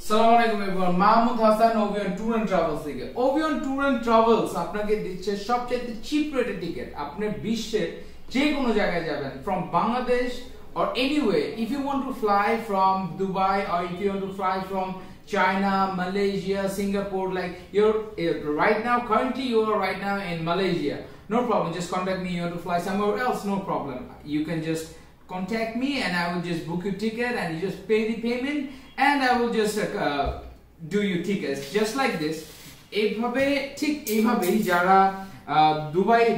সালামু আলাইকুম everyone, Mahmud Hasan Ovion tour and travels থেকে। ওভিয়ন ট্যুর এন্ড ট্রাভেলস আপনাকে দিচ্ছে সবচেয়ে চিপ রেটের টিকিট। আপনি বিশ্বের যে কোনো জায়গায় যাবেন, from Bangladesh or anywhere. If you want to fly from Dubai or if you want to fly from China, Malaysia, Singapore, like you're right now, currently you are right now in Malaysia, no problem, just contact me. You want to fly somewhere else, no problem, you can just contact me and I will just book your ticket and you just pay the payment and I will just do your tickets just like this. এইভাবে ঠিক এইভাবেই যারা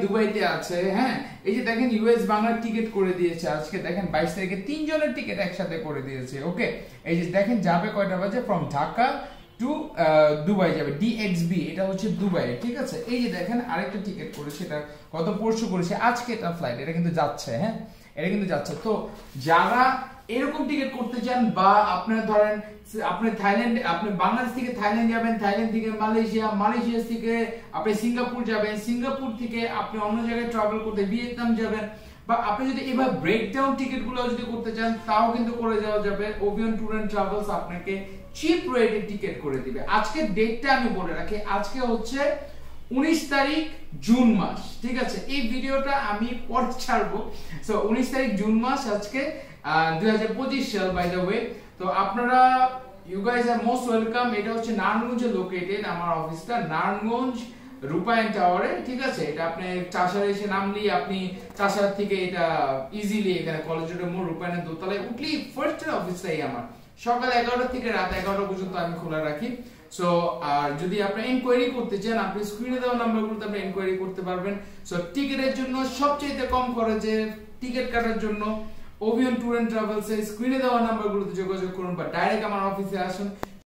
দুবাইতে আছে, হ্যাঁ, এই যে দেখেন ইউএস বাংলার টিকিট করে দিয়েছে আজকে, দেখেন 22 তারিখে 3 জনের টিকিট একসাথে করে দিয়েছে। ওকে, এই যে দেখেন যাবে কয়টা বাজে, ফ্রম ঢাকা টু দুবাই যাবে ডিএক্সবি, এটা হচ্ছে দুবাই, ঠিক আছে। এই যে দেখেন আরেকটা টিকিট করেছে, এটা গত পরশু করেছে, আজকে এটা ফ্লাইট, এটা কিন্তু যাচ্ছে, হ্যাঁ এটা কিন্তু যাচ্ছে। তো যারা এরকম টিকিট করতে চান বা আপনার ধরেন আপনি থাইল্যান্ড, আপনি বাংলাদেশ থেকে থাইল্যান্ড যাবেন, থাইল্যান্ড থেকে মালয়েশিয়া, মালয়েশিয়া থেকে আপনি সিঙ্গাপুর যাবেন, সিঙ্গাপুর থেকে আপনি অন্য জায়গায় ট্রাভেল করতে ভিয়েতনাম যাবেন, বা আপনি যদি এবার ব্রেকডাউন টিকিটগুলো যদি করতে চান তাও কিন্তু করে যাওয়া যাবে। ওভিয়ন ট্যুর এন্ড ট্রাভেলস আপনাকে চিপ রেটে টিকিট করে দিবে। আজকের ডেটটা আমি বলে রাখি, আজকে হচ্ছে 19 তারিখ জুন মাস, ঠিক আছে। এই ভিডিওটা আমি পরে ছাড়বো, সো 19 তারিখ জুন মাস আজকে 2025 সাল, বাই দ্য ওয়ে। তো আপনারা you guys are most welcome. এটা হচ্ছে নারায়ণগঞ্জে লোকেটেড, আমার অফিসটা নারায়ণগঞ্জ রূপায়ণ টাওয়ারে, ঠিক আছে। এটা আপনি চাষার এসে নামলি, আপনি চাষার থেকে এটা ইজিলি এখানে কলেজ রোডের মোড় রূপায়ণের দোতলায় উঠলি ফার্স্ট অফিসটাই আমার। সকাল 11টা থেকে রাত 11টা পর্যন্ত আমি খোলা রাখি। সো আর যদি আপনি এনকোয়ারি করতে চান, আপনি স্ক্রিনে দেওয়া নাম্বারগুলোতে আপনি এনকোয়ারি করতে পারবেন। সো টিকিটের জন্য সবচেয়ে কম খরচে টিকিট কাটার জন্য ওভিয়ন ট্যুর এন্ড ট্রাভেলস এর স্ক্রিনে দেওয়া নাম্বারগুলোতে যোগাযোগ করুন বা ডাইরেক্ট আমার অফিসে আসুন।